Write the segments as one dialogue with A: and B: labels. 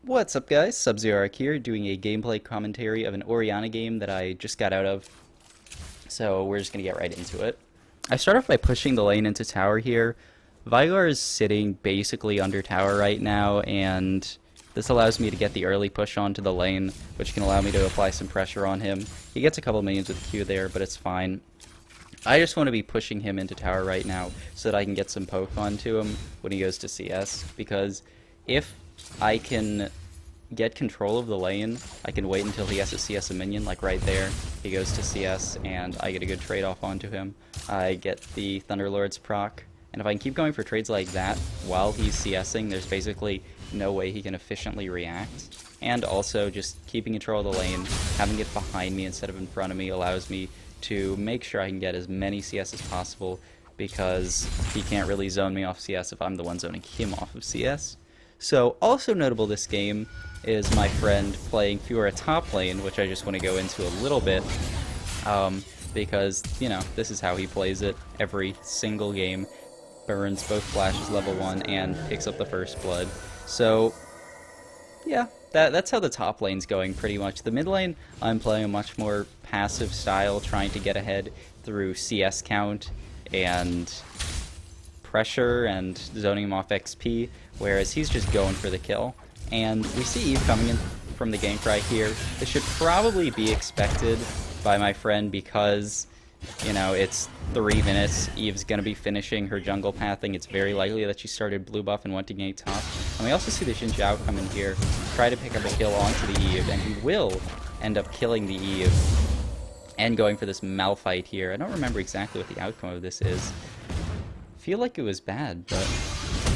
A: What's up guys, Sub-Zero here doing a gameplay commentary of an Orianna game that I just got out of. So we're just going to get right into it. I start off by pushing the lane into tower here. Veigar is sitting basically under tower right now, and this allows me to get the early push onto the lane, which can allow me to apply some pressure on him. He gets a couple minions with Q there, but it's fine. I just want to be pushing him into tower right now so that I can get some poke onto him when he goes to CS, because if I can get control of the lane, I can wait until he has to CS a minion, like right there. He goes to CS, and I get a good trade-off onto him. I get the Thunderlord's proc, and if I can keep going for trades like that while he's CSing, there's basically no way he can efficiently react. And also, just keeping control of the lane, having it behind me instead of in front of me allows me to make sure I can get as many CS as possible, because he can't really zone me off CS if I'm the one zoning him off of CS. So, also notable this game is my friend playing Fiora top lane, which I just want to go into a little bit, because, you know, this is how he plays it every single game. Burns both flashes level 1 and picks up the first blood. So, yeah, that's how the top lane's going pretty much. The mid lane, I'm playing a much more passive style, trying to get ahead through CS count and pressure and zoning him off XP, whereas he's just going for the kill. And we see Eve coming in from the gank right here. This should probably be expected by my friend because, you know, it's 3 minutes. Eve's going to be finishing her jungle pathing. It's very likely that she started blue buff and went to gank top. And we also see the Xin Zhao come in here, try to pick up a kill onto the Eve, and he will end up killing the Eve and going for this Malphite here. I don't remember exactly what the outcome of this is. I feel like it was bad, but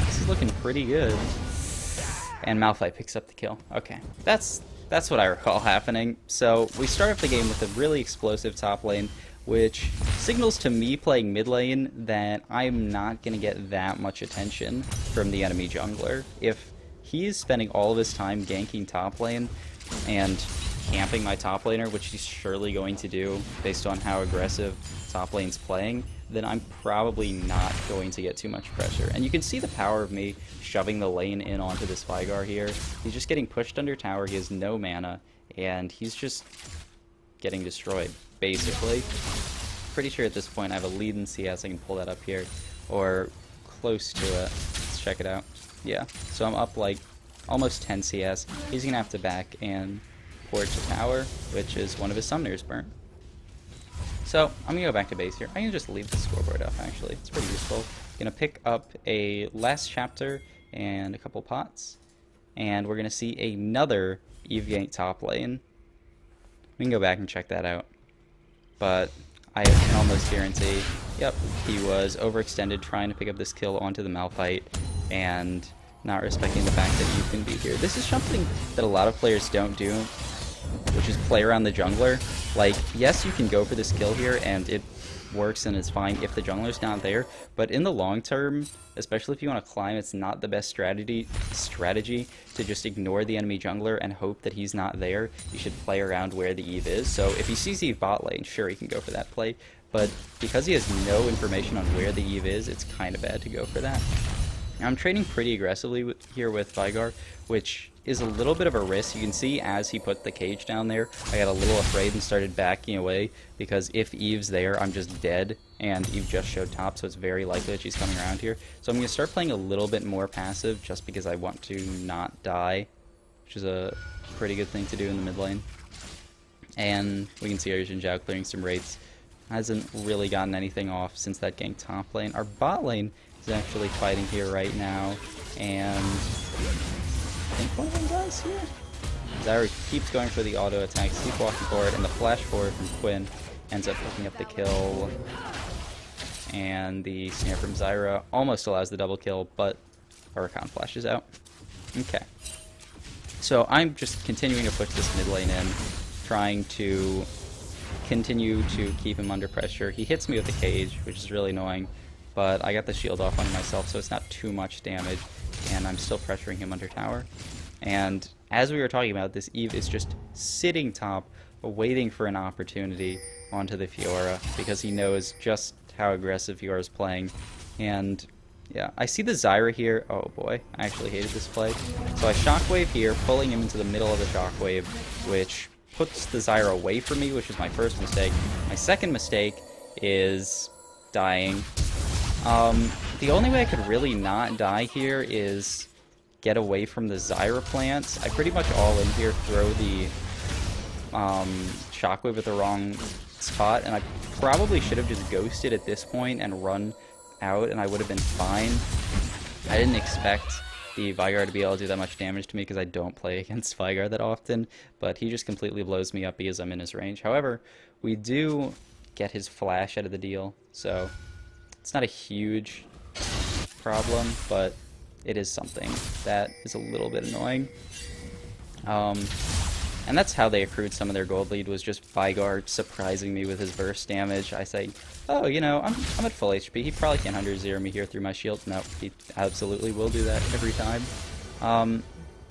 A: this is looking pretty good. And Malphite picks up the kill. Okay, that's what I recall happening. So we start off the game with a really explosive top lane, which signals to me playing mid lane that I'm not going to get that much attention from the enemy jungler. If he's spending all of his time ganking top lane and camping my top laner, which he's surely going to do based on how aggressive top lane's playing, then I'm probably not going to get too much pressure. And you can see the power of me shoving the lane in onto this Veigar here. He's just getting pushed under tower, he has no mana, and he's just getting destroyed, basically. Pretty sure at this point I have a lead in CS, I can pull that up here, or close to it. Let's check it out. Yeah, so I'm up like almost 10 CS. He's gonna have to back and port to tower, which is one of his summoners burnt. So, I'm going to go back to base here. I can just leave the scoreboard up, actually. It's pretty useful. I'm going to pick up a last chapter and a couple pots. And we're going to see another Eve gank top lane. We can go back and check that out. But I can almost guarantee, yep, he was overextended trying to pick up this kill onto the Malphite and not respecting the fact that Eve can be here. This is something that a lot of players don't do, which is play around the jungler. Like, yes, you can go for this kill here, and it works and it's fine if the jungler's not there, but in the long term, especially if you want to climb, it's not the best strategy to just ignore the enemy jungler and hope that he's not there. You should play around where the Eve is. So if he sees Eve bot lane, sure, he can go for that play, but because he has no information on where the Eve is, it's kind of bad to go for that. I'm trading pretty aggressively here with Veigar, which is a little bit of a risk. You can see as he put the cage down there, I got a little afraid and started backing away, because if Eve's there, I'm just dead, and Eve just showed top, so it's very likely that she's coming around here. So I'm going to start playing a little bit more passive, just because I want to not die, which is a pretty good thing to do in the mid lane. And we can see our Xin Zhao clearing some raids. Hasn't really gotten anything off since that gank top lane. Our bot lane is actually fighting here right now, and I think one of them does here. Zyra keeps going for the auto attacks, keep walking forward, and the flash forward from Quinn ends up picking up the kill. And the snare from Zyra almost allows the double kill, but Huracan flashes out. Okay. So I'm just continuing to push this mid lane in, trying to continue to keep him under pressure. He hits me with the cage, which is really annoying, but I got the shield off on myself, so it's not too much damage, and I'm still pressuring him under tower. And as we were talking about, this Eve is just sitting top, waiting for an opportunity onto the Fiora, because he knows just how aggressive Fiora's playing. And Yeah, I see the Zyra here. Oh boy, I actually hated this play. So I Shockwave here, pulling him into the middle of the Shockwave, which puts the Zyra away from me, which is my first mistake. My second mistake is dying. The only way I could really not die here is get away from the Zyra plants. I pretty much all in here throw the Shockwave at the wrong spot, and I probably should have just ghosted at this point and run out, and I would have been fine. I didn't expect the Veigar to be able to do that much damage to me because I don't play against Veigar that often, but he just completely blows me up because I'm in his range. However, we do get his flash out of the deal, so it's not a huge problem, but it is something that is a little bit annoying. And that's how they accrued some of their gold lead, was just Veigar surprising me with his burst damage. I say, oh, you know, I'm at full HP. He probably can't 100-0 me here through my shield. No, he absolutely will do that every time.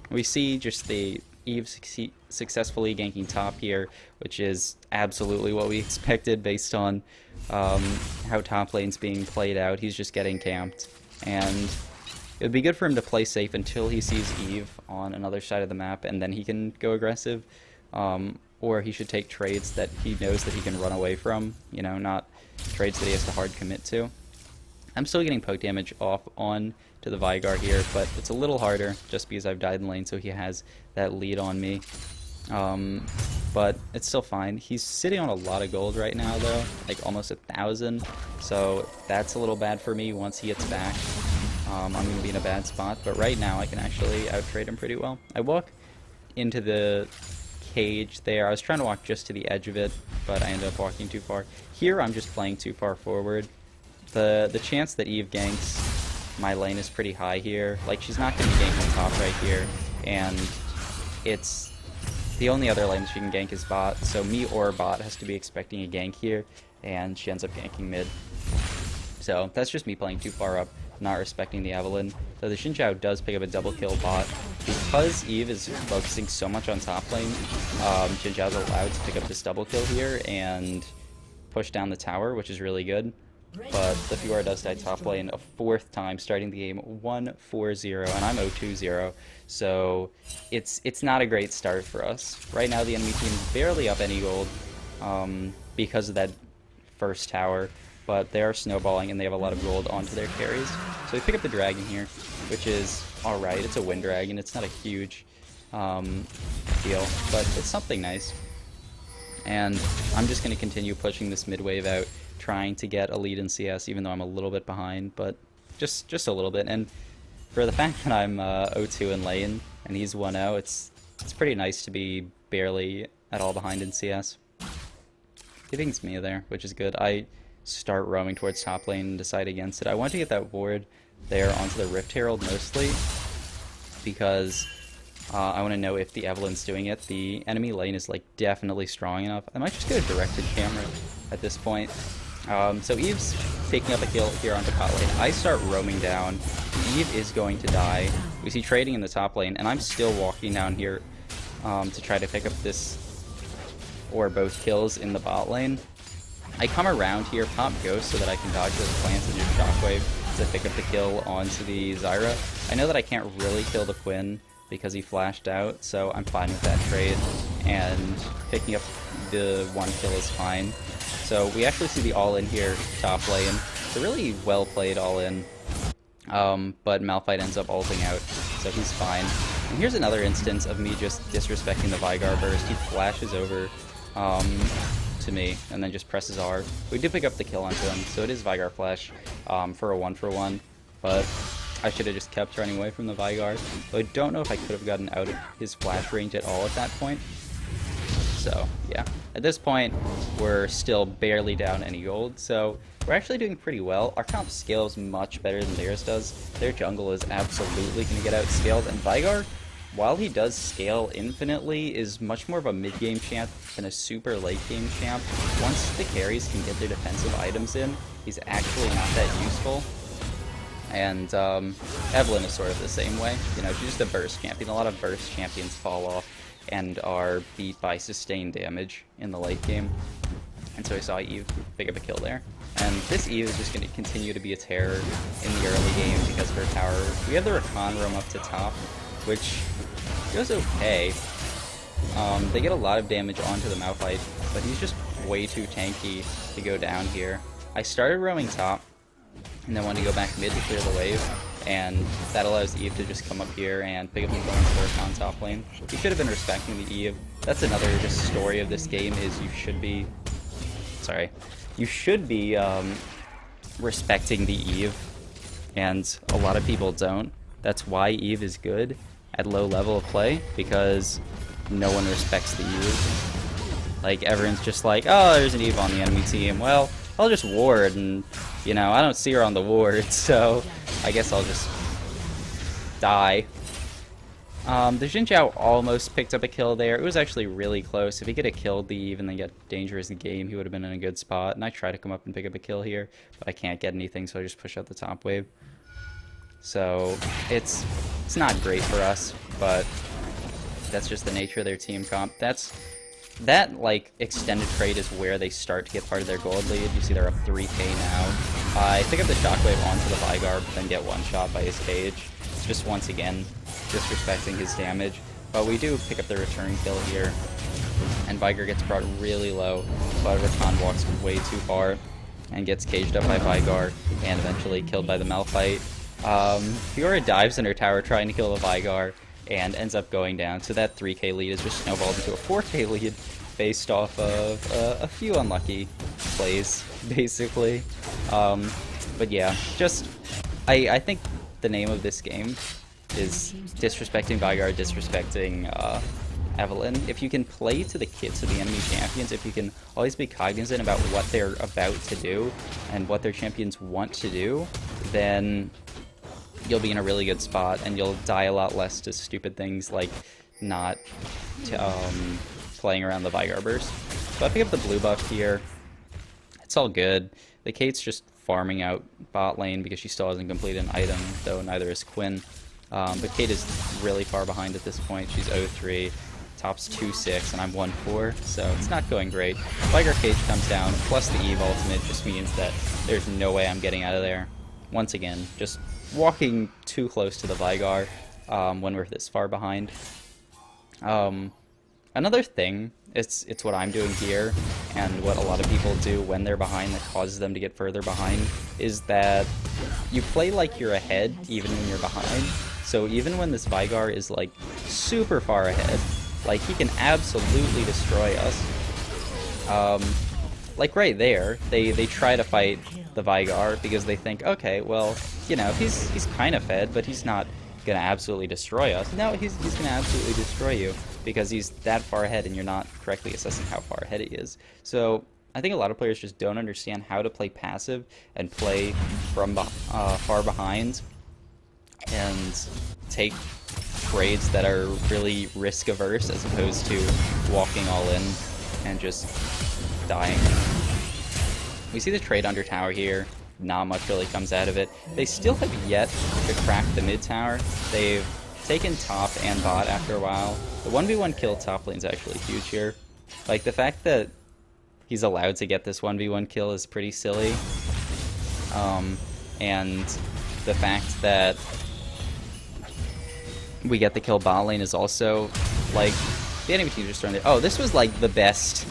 A: We see just the Eve successfully ganking top here, which is absolutely what we expected based on how top lane's being played out. He's just getting camped, and it would be good for him to play safe until he sees Eve on another side of the map, and then he can go aggressive. Or he should take trades that he knows that he can run away from, you know, not trades that he has to hard commit to. I'm still getting poke damage off on to the Veigar here, but it's a little harder just because I've died in lane, so he has that lead on me. But it's still fine. He's sitting on a lot of gold right now, though, like almost 1,000, so that's a little bad for me. Once he gets back, I'm going to be in a bad spot, but right now I can actually out-trade him pretty well. I walk into the cage there. I was trying to walk just to the edge of it, but I ended up walking too far. Here I'm just playing too far forward. The chance that Eve ganks my lane is pretty high here. Like, she's not going to be ganking top right here, and it's the only other lane she can gank is bot, so me or bot has to be expecting a gank here, and she ends up ganking mid. So that's just me playing too far up, not respecting the Evelynn. So the Xin Zhao does pick up a double kill bot. Because Eve is focusing so much on top lane, Xin Zhao's allowed to pick up this double kill here and push down the tower, which is really good. But the Fiora does die top lane a fourth time, starting the game 1-4-0, and I'm 0-2-0. So it's not a great start for us. Right now the enemy team is barely up any gold because of that first tower. But they are snowballing, and they have a lot of gold onto their carries. So they pick up the dragon here, which is alright. It's a wind dragon. It's not a huge deal, but it's something nice. And I'm just going to continue pushing this mid wave out, trying to get a lead in CS, even though I'm a little bit behind, but just a little bit. And for the fact that I'm 0-2 in lane, and he's 1-0, it's pretty nice to be barely at all behind in CS. He thinks me there, which is good. I start roaming towards top lane and decide against it. I want to get that ward there onto the Rift Herald mostly because I want to know if the Evelynn's doing it. The enemy lane is like definitely strong enough. I might just get a directed camera at this point. So Eve's taking up a kill here onto bot lane. I start roaming down. Eve is going to die. We see trading in the top lane, and I'm still walking down here to try to pick up this or both kills in the bot lane. I come around here, pop Ghost so that I can dodge those plants and just Shockwave to pick up the kill onto the Zyra. I know that I can't really kill the Quinn because he flashed out, so I'm fine with that trade, and picking up the one kill is fine. So we actually see the all-in here, top lane. It's a really well-played all-in, but Malphite ends up ulting out, so he's fine. And here's another instance of me just disrespecting the Veigar burst. He flashes over to me, and then just presses R. We did pick up the kill onto him, so it is Veigar flash for a 1-for-1, but I should have just kept running away from the Veigar. But I don't know if I could have gotten out of his flash range at all at that point. So, yeah. At this point, we're still barely down any gold, so we're actually doing pretty well. Our comp scales much better than theirs does. Their jungle is absolutely going to get outscaled, and Veigar, while he does scale infinitely, is much more of a mid-game champ than a super late-game champ. Once the carries can get their defensive items in, he's actually not that useful. And Evelynn is sort of the same way. You know, she's just a burst champion. A lot of burst champions fall off and are beat by sustained damage in the late game. And so I saw Eve pick up a kill there. And this Eve is just going to continue to be a terror in the early game because of her tower. We have the Rakan roam up to top, which goes okay. They get a lot of damage onto the Malphite, but he's just way too tanky to go down here. I started roaming top, and then wanted to go back mid to clear the wave, and that allows Eve to just come up here and pick up the points for Rakan top lane. You should have been respecting the Eve. That's another just story of this game, is you should be respecting the Eve, and a lot of people don't. That's why Eve is good at low level of play, because no one respects the Eve. Like, everyone's just like, oh, there's an Eve on the enemy team. Well, I'll just ward, and, you know, I don't see her on the ward, so I guess I'll just die. The Xin Zhao almost picked up a kill there. It was actually really close. If he could have killed the Eve and then get dangerous in the game, he would have been in a good spot. And I try to come up and pick up a kill here, but I can't get anything, so I just push out the top wave. So it's not great for us, but that's just the nature of their team comp. That like extended trade is where they start to get part of their gold lead. You see they're up 3k now. I pick up the shockwave onto the Veigar, but then get one shot by his cage. It's just once again disrespecting his damage. But we do pick up the return kill here, and Veigar gets brought really low, but Rakan walks way too far and gets caged up by Veigar and eventually killed by the Malphite. Fiora dives in her tower trying to kill the Veigar and ends up going down, so that 3k lead is just snowballed into a 4k lead based off of a few unlucky plays, basically. But yeah, just I think the name of this game is disrespecting Veigar, disrespecting Evelynn. If you can play to the kits of the enemy champions, if you can always be cognizant about what they're about to do and what their champions want to do, then you'll be in a really good spot, and you'll die a lot less to stupid things like not playing around the Veigar burst. So I pick up the blue buff here. It's all good. The Kate's just farming out bot lane because she still hasn't completed an item, though neither is Quinn. But Kate is really far behind at this point. She's 0-3, top's 2-6, and I'm 1-4, so it's not going great. Veigar cage comes down, plus the Eve ultimate just means that there's no way I'm getting out of there. Once again, just walking too close to the Veigar when we're this far behind. Another thing, it's what I'm doing here, and what a lot of people do when they're behind that causes them to get further behind, is that you play like you're ahead even when you're behind. So even when this Veigar is like super far ahead, like he can absolutely destroy us. Like right there, they try to fight the Veigar because they think, okay, well, you know, he's kind of fed, but he's not gonna absolutely destroy us. No, he's gonna absolutely destroy you because he's that far ahead and you're not correctly assessing how far ahead he is. So I think a lot of players just don't understand how to play passive and play from far behind and take trades that are really risk averse as opposed to walking all in and just dying. We see the trade under tower here. Not much really comes out of it. They still have yet to crack the mid tower. They've taken top and bot after a while. The 1v1 kill top lane is actually huge here. Like, the fact that he's allowed to get this 1v1 kill is pretty silly. And the fact that we get the kill bot lane is also, like, the enemy team just turned it. Oh, this was like the best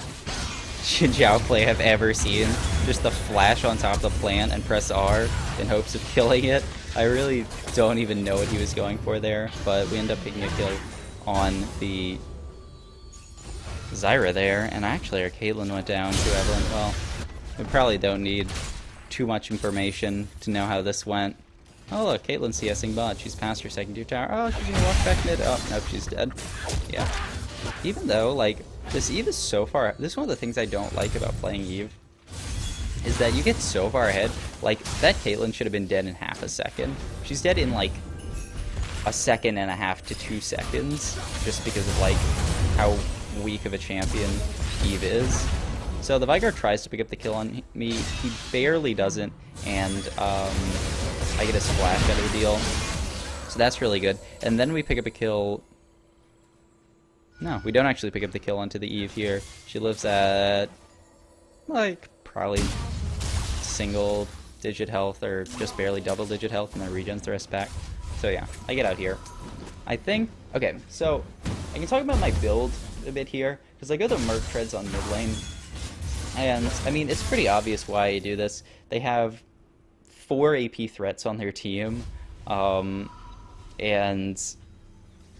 A: Xin Zhao play I've ever seen. Just the flash on top of the plant and press R in hopes of killing it. I really don't even know what he was going for there, but we end up picking a kill on the Zyra there, and actually our Caitlyn went down to Evelynn. Well, we probably don't need too much information to know how this went. Oh look, Caitlyn's CSing bot. She's past her second tier tower. Oh, she's gonna walk back mid. Oh, nope, she's dead. Yeah. Even though, like, this Eve is so far... This is one of the things I don't like about playing Eve, is that you get so far ahead. Like, that Caitlyn should have been dead in half a second. She's dead in, like, a second and a half to 2 seconds, just because of, like, how weak of a champion Eve is. So the Veigar tries to pick up the kill on me. He barely doesn't, and I get a splash out of the deal. So that's really good. And then we pick up a kill... No, we don't actually pick up the kill onto the Eve here. She lives at like probably single digit health or just barely double digit health, and then regens the rest back. So yeah, I get out here. I think, okay, so I can talk about my build a bit here, because I go the Merc Treads on mid lane, and I mean, it's pretty obvious why I do this. They have 4 AP threats on their team, and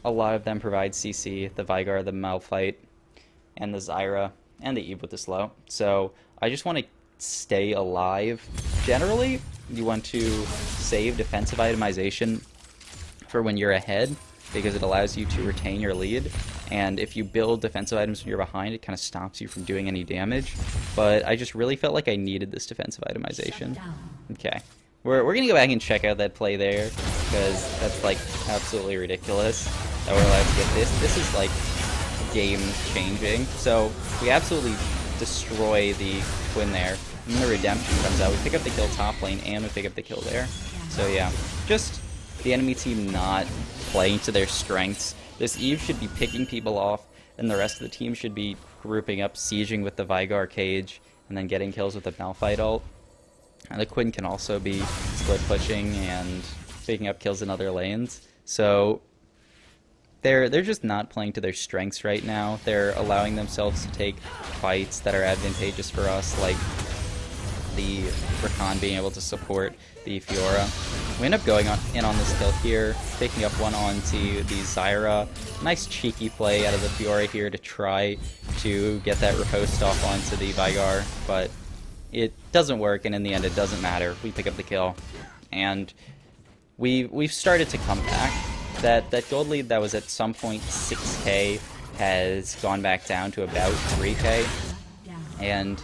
A: a lot of them provide CC, the Veigar, the Malphite, and the Zyra, and the Eve with the slow. So I just want to stay alive. Generally, you want to save defensive itemization for when you're ahead, because it allows you to retain your lead, and if you build defensive items when you're behind, it kind of stops you from doing any damage. But I just really felt like I needed this defensive itemization. Okay, we're gonna go back and check out that play there, because that's like absolutely ridiculous that we're allowed to get this. This is like game changing. So we absolutely destroy the Quinn there, and then the redemption comes out. We pick up the kill top lane, and we pick up the kill there. So yeah, just the enemy team not playing to their strengths. This Eve should be picking people off, and the rest of the team should be grouping up, sieging with the Veigar cage, and then getting kills with the Malphite ult. And the Quinn can also be split pushing and picking up kills in other lanes. So they're just not playing to their strengths right now. They're allowing themselves to take fights that are advantageous for us, like the Rakan being able to support the Fiora. We end up going in on this kill here, picking up one onto the Zyra. Nice cheeky play out of the Fiora here to try to get that riposte off onto the Veigar, but it doesn't work, and in the end it doesn't matter. We pick up the kill, and we've started to come back. That gold lead that was at some point 6k has gone back down to about 3k, and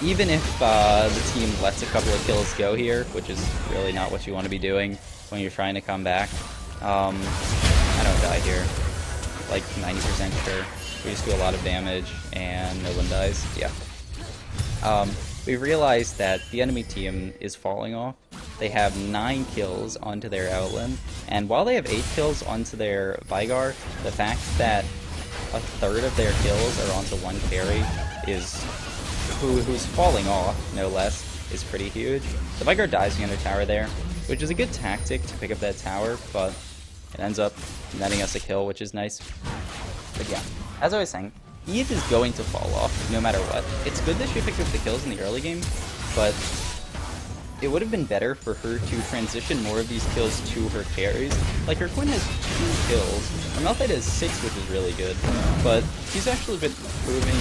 A: even if the team lets a couple of kills go here, which is really not what you want to be doing when you're trying to come back, I don't die here. Like 90% sure. We just do a lot of damage and no one dies. Yeah. We realized that the enemy team is falling off. They have 9 kills onto their Evelynn, and while they have 8 kills onto their Veigar, the fact that a third of their kills are onto one carry who's falling off, no less, is pretty huge. The Veigar dies near the tower there, which is a good tactic to pick up that tower, but it ends up netting us a kill, which is nice. But yeah, as I was saying, Eve is going to fall off no matter what. It's good that she picked up the kills in the early game, but it would have been better for her to transition more of these kills to her carries. Like, her Quinn has 2 kills, her Malphite has 6, which is really good, but she's actually been proving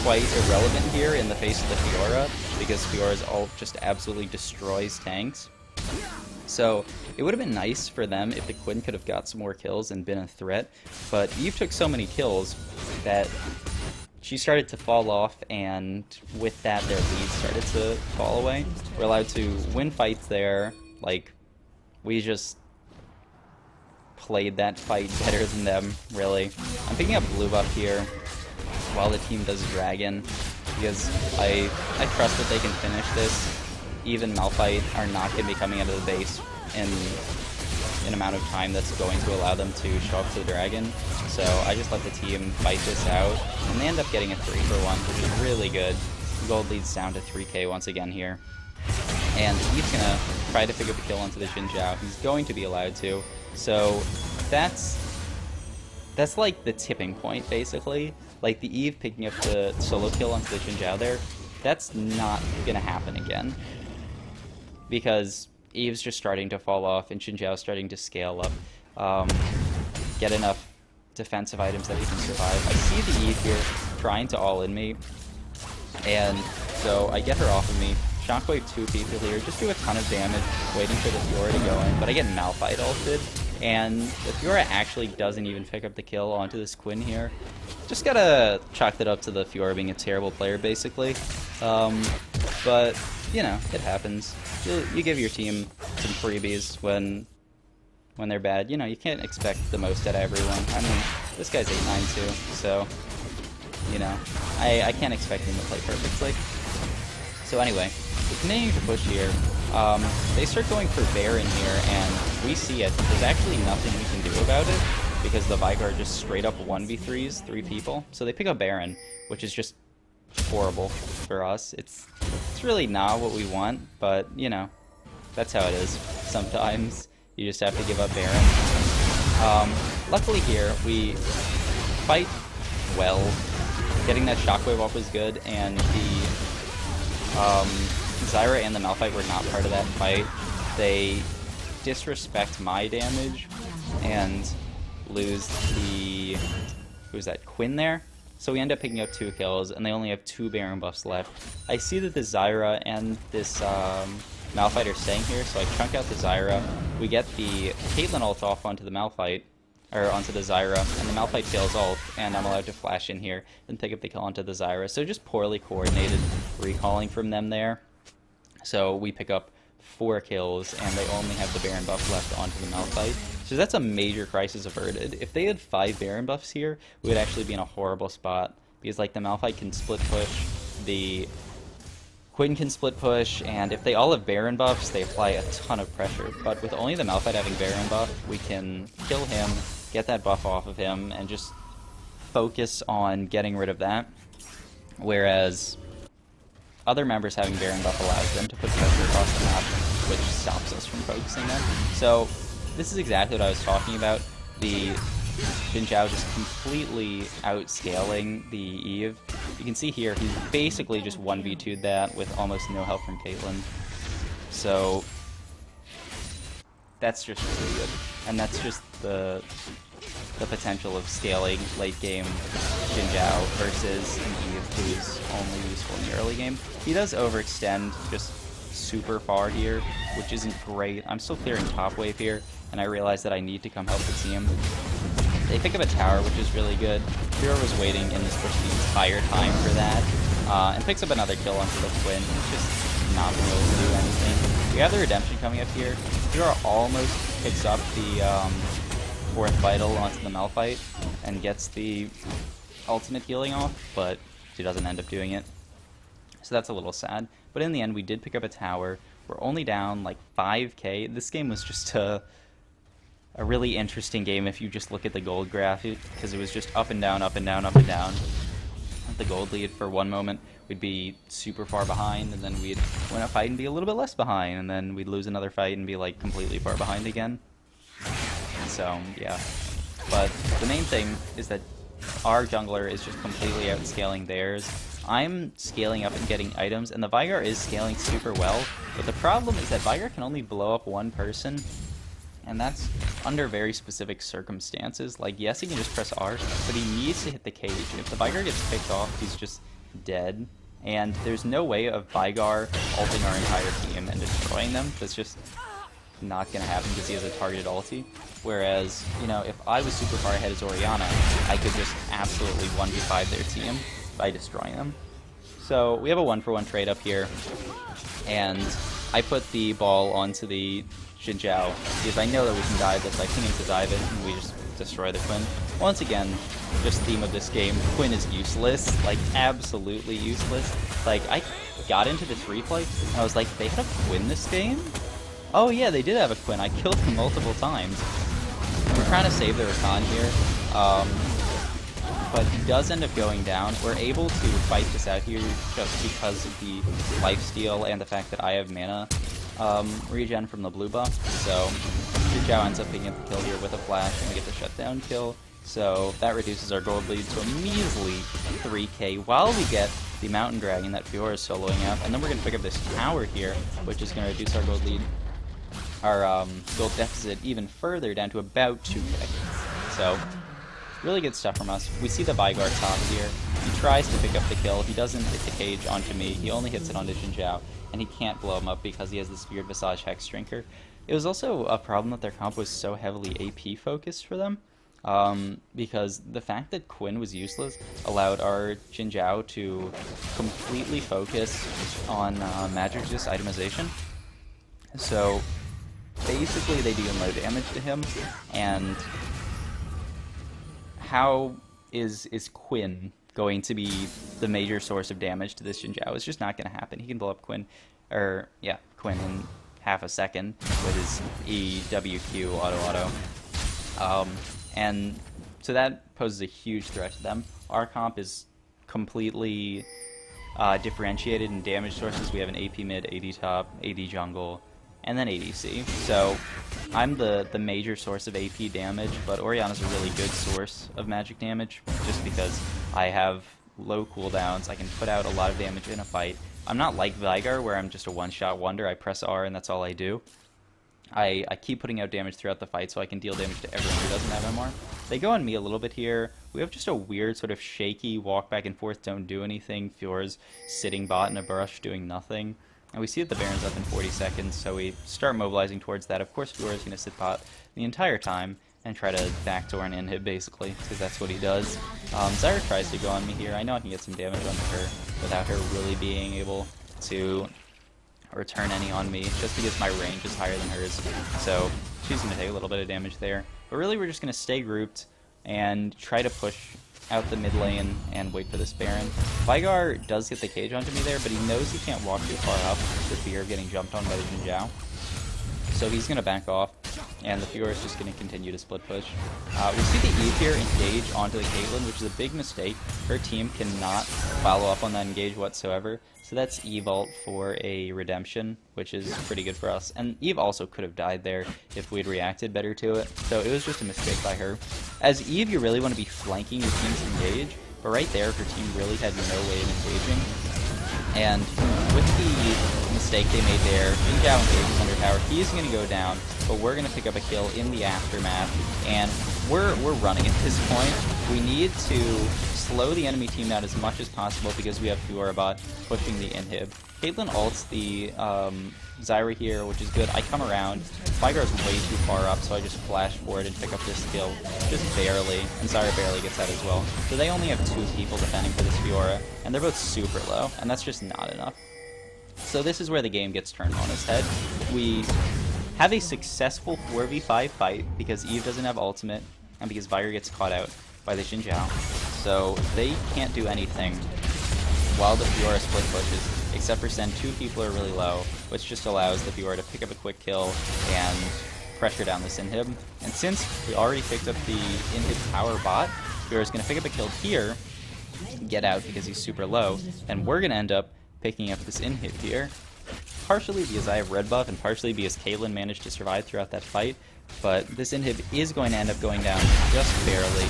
A: quite irrelevant here in the face of the Fiora, because Fiora's ult just absolutely destroys tanks. So it would have been nice for them if the Quinn could have got some more kills and been a threat, but Eve took so many kills that she started to fall off, and with that their lead started to fall away. We're allowed to win fights there. Like, we just played that fight better than them, really. I'm picking up blue buff here while the team does dragon, because I trust that they can finish this. Eve and Malphite are not going to be coming out of the base in an amount of time that's going to allow them to show up to the dragon. So I just let the team fight this out, and they end up getting a 3-for-1, which is really good. Gold leads down to 3k once again here. And Eve's going to try to pick up a kill onto the Xin Zhao. He's going to be allowed to. So that's like the tipping point, basically. Like, the Eve picking up the solo kill onto the Xin Zhao there, that's not going to happen again, because Eve's just starting to fall off, and Xin Zhao's starting to scale up, get enough defensive items that he can survive. I see the Eve here trying to all-in me, and so I get her off of me. Shockwave 2 people here, just do a ton of damage, waiting for the Fiora to go in, but I get Malphite ulted, and the Fiora actually doesn't even pick up the kill onto this Quinn here. Just gotta chalk that up to the Fiora being a terrible player, basically. But, you know, it happens. You give your team some freebies when they're bad. You know, you can't expect the most out of everyone. I mean, this guy's 8-9 too, so, you know, I can't expect him to play perfectly. So anyway, we're continuing to push here. They start going for Baron here, and we see it. There's actually nothing we can do about it, because the Veigar just straight up 1v3s 3 people. So they pick up Baron, which is just horrible for us. It's really not what we want, but, you know, that's how it is. Sometimes you just have to give up Baron. Luckily here, we fight well. Getting that shockwave off was good, and the Zyra and the Malphite were not part of that fight. They disrespect my damage and lose the... who's that? Quinn there? So we end up picking up 2 kills, and they only have 2 Baron buffs left. I see that the Zyra and this Malphite are staying here, so I chunk out the Zyra. We get the Caitlyn ult off onto the Malphite, or onto the Zyra, and the Malphite fails ult, and I'm allowed to flash in here and pick up the kill onto the Zyra. So just poorly coordinated recalling from them there. So we pick up 4 kills, and they only have the Baron buff left onto the Malphite. So that's a major crisis averted. If they had 5 Baron buffs here, we would actually be in a horrible spot. Because, like, the Malphite can split push, the Quinn can split push, and if they all have Baron buffs, they apply a ton of pressure. But with only the Malphite having Baron buff, we can kill him, get that buff off of him, and just focus on getting rid of that. Whereas other members having Baron buff allows them to put pressure across the map, which stops us from focusing them. So this is exactly what I was talking about. The Xin Zhao just completely outscaling the Eve. You can see here, he's basically just 1v2'd that with almost no help from Caitlyn. So that's just really good. And that's just the potential of scaling late game Xin Zhao versus an Eve who's only useful in the early game. He does overextend just super far here, which isn't great. I'm still clearing top wave here, and I realize that I need to come help the team. They pick up a tower, which is really good. Fiora was waiting in this push the entire time for that, and picks up another kill onto the Quinn. It's just not been able to do anything. We have the redemption coming up here. Fiora almost picks up the 4th Vital onto the Malphite and gets the ultimate healing off, but she doesn't end up doing it. So that's a little sad. But in the end, we did pick up a tower. We're only down like 5k. This game was just a really interesting game if you just look at the gold graph, because it was just up and down, up and down, up and down. The gold lead for one moment, we'd be super far behind, and then we'd win a fight and be a little bit less behind, and then we'd lose another fight and be like completely far behind again. So, yeah. But the main thing is that our jungler is just completely outscaling theirs. I'm scaling up and getting items, and the Veigar is scaling super well, but the problem is that Veigar can only blow up one person, and that's under very specific circumstances. Like, yes, he can just press R, but he needs to hit the cage. If the Veigar gets picked off, he's just dead, and there's no way of Veigar ulting our entire team and destroying them. That's just not going to happen because he has a targeted ulti. Whereas, you know, if I was super far ahead as Orianna, I could just absolutely 1v5 their team by destroying them. So we have a 1-for-1 trade up here, and I put the ball onto the Xin Zhao because I know that we can dive this. I ping him to dive it, and we just destroy the Quinn. Once again, just theme of this game, Quinn is useless, like absolutely useless. Like, I got into this replay, and I was like, they had a Quinn this game? Oh yeah, they did have a Quinn. I killed him multiple times. We're trying to save the Rakan here, but he does end up going down. We're able to fight this out here just because of the lifesteal and the fact that I have mana regen from the blue buff. So Xin Zhao ends up picking up the kill here with a flash, and we get the shutdown kill. So that reduces our gold lead to a measly 3k while we get the mountain dragon that Fiora is soloing up. And then we're going to pick up this tower here, which is going to reduce our gold lead, our gold deficit even further down to about 2k. So really good stuff from us. We see the Veigar top here. He tries to pick up the kill. He doesn't hit the cage onto me. He only hits it onto Xin Zhao, and he can't blow him up because he has this weird Visage Hex Drinker. It was also a problem that their comp was so heavily AP focused for them, because the fact that Quinn was useless allowed our Xin Zhao to completely focus on magic resist itemization. So basically they deal no damage to him, and how is Quinn going to be the major source of damage to this Xin Zhao? It's just not going to happen. He can blow up Quinn in half a second with his EWQ auto. And so that poses a huge threat to them. Our comp is completely differentiated in damage sources. We have an AP mid, AD top, AD jungle, and then ADC. So I'm the major source of AP damage, but Orianna's a really good source of magic damage just because I have low cooldowns. I can put out a lot of damage in a fight. I'm not like Veigar where I'm just a one-shot wonder. I press R and that's all I do. I keep putting out damage throughout the fight so I can deal damage to everyone who doesn't have MR. They go on me a little bit here. We have just a weird sort of shaky walk back and forth, don't do anything. Fiora's sitting bot in a brush doing nothing. And we see that the Baron's up in 40 seconds, so we start mobilizing towards that. Of course, Fiora's going to sit bot the entire time and try to backdoor an inhib, basically, because that's what he does. Zyra tries to go on me here. I know I can get some damage onto her without her really being able to return any on me, just because my range is higher than hers. So she's going to take a little bit of damage there. But really, we're just going to stay grouped and try to push out the mid lane and wait for this Baron. Veigar does get the cage onto me there, but he knows he can't walk too far up for fear of getting jumped on by the Jin Zhao. So he's going to back off, and the Fiora is just going to continue to split push. We see the Eve here engage onto the Caitlyn, which is a big mistake. Her team cannot follow up on that engage whatsoever. So that's Eve ult for a redemption, which is pretty good for us. And Eve also could have died there if we'd reacted better to it. So it was just a mistake by her. As Eve, you really want to be flanking your team's engage, but right there, her team really had no way of engaging. And with the mistake they made there, Jin Zhao engages under tower. He's going to go down, but we're going to pick up a kill in the aftermath. And we're running at this point. We need to slow the enemy team down as much as possible because we have Fiora bot pushing the inhib. Caitlyn ults the Zyra here, which is good. I come around. Veigar's way too far up, so I just flash forward and pick up this kill. Just barely. And Zyra barely gets out as well. So they only have 2 people defending for this Fiora, and they're both super low, and that's just not enough. So this is where the game gets turned on its head. We have a successful 4v5 fight because Eve doesn't have ultimate, and because Veigar gets caught out by the Jin Zhao. So they can't do anything while the Fiora split pushes, except for send 2 people are really low, which just allows the Fiora to pick up a quick kill and pressure down this inhib. And since we already picked up the inhib tower bot, Fiora's going to pick up a kill here, get out because he's super low, and we're going to end up picking up this inhib here. Partially because I have red buff and partially because Caitlyn managed to survive throughout that fight, but this inhib is going to end up going down just barely.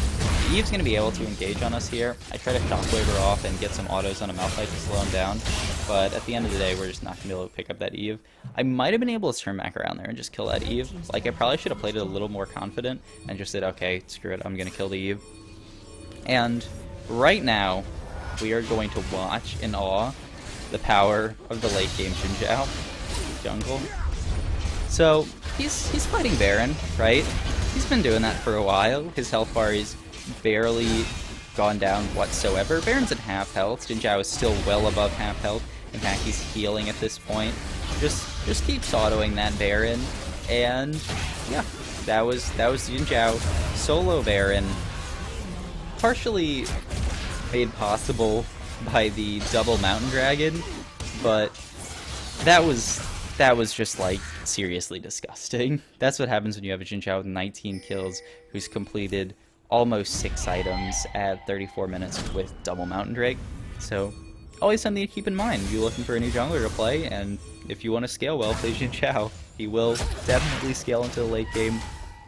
A: Eve's going to be able to engage on us here. I try to shockwave her off and get some autos on a Malphite to slow him down, but at the end of the day, we're just not going to be able to pick up that Eve. I might have been able to turn back around there and just kill that Eve. Like, I probably should have played it a little more confident and just said, okay, screw it, I'm going to kill the Eve. And right now, we are going to watch in awe the power of the late game Jin Zhao jungle. So he's fighting Baron, right? He's been doing that for a while. His health bar is barely gone down whatsoever. Baron's at half health. Jin Zhao is still well above half health. In fact, he's healing at this point. Just keeps autoing that Baron, and yeah, that was Jin Zhao solo Baron, partially made possible by the double mountain dragon, but that was just like seriously disgusting. That's what happens when you have a Jin Zhao with 19 kills who's completed almost 6 items at 34 minutes with double mountain drake. So always something to keep in mind if you're looking for a new jungler to play, and if you want to scale well, play Jin Zhao. He will definitely scale into the late game,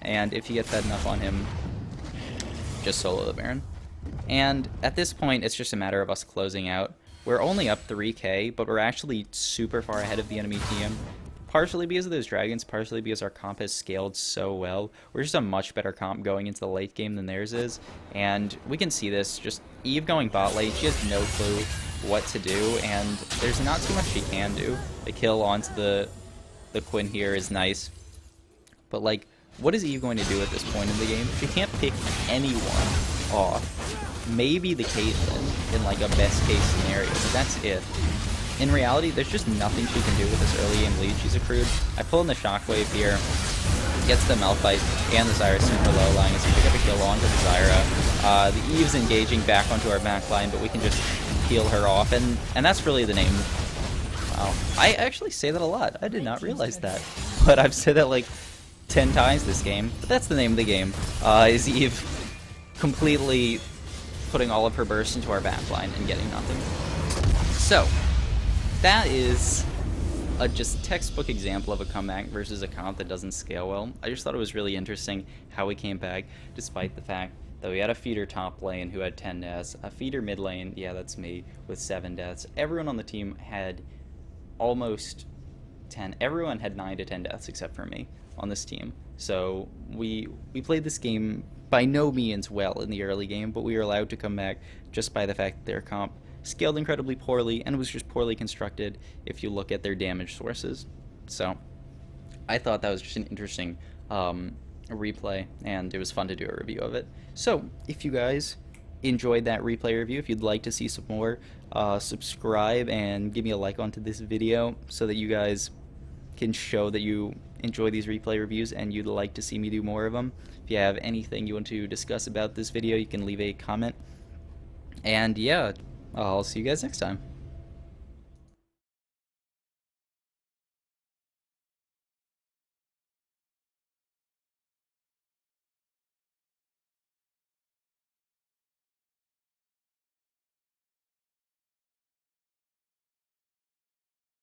A: and if you get that enough on him, just solo the Baron. And at this point, it's just a matter of us closing out. We're only up 3k, but we're actually super far ahead of the enemy team. Partially because of those dragons, partially because our comp has scaled so well. We're just a much better comp going into the late game than theirs is. And we can see this, just Eve going bot lane, she has no clue what to do, and there's not too much she can do. The kill onto the Quinn here is nice. But like, what is Eve going to do at this point in the game? She can't pick anyone off. Maybe the Caitlyn in like a best case scenario, but that's it. In reality, there's just nothing she can do with this early game lead she's accrued. I pull in the shockwave here, gets the Malphite and the Zyra super low, allowing us to pick up a kill onto the Zyra. The Eve's engaging back onto our back line, but we can just peel her off, and that's really the name. Wow, I actually say that a lot. I did not realize that, but I've said that like 10 times this game. But that's the name of the game. Is Eve completely putting all of her burst into our backline and getting nothing. So, that is a just textbook example of a comeback versus a comp that doesn't scale well. I just thought it was really interesting how we came back, despite the fact that we had a feeder top lane who had 10 deaths, a feeder mid lane, yeah, that's me, with 7 deaths. Everyone on the team had almost 10. Everyone had 9 to 10 deaths except for me on this team. So we played this game by no means well in the early game, but we were allowed to come back just by the fact that their comp scaled incredibly poorly and was just poorly constructed if you look at their damage sources. So I thought that was just an interesting replay, and it was fun to do a review of it. So if you guys enjoyed that replay review, if you'd like to see some more, subscribe and give me a like onto this video so that you guys can show that you enjoy these replay reviews and you'd like to see me do more of them. If you have anything you want to discuss about this video, you can leave a comment. And yeah, I'll see you guys next time.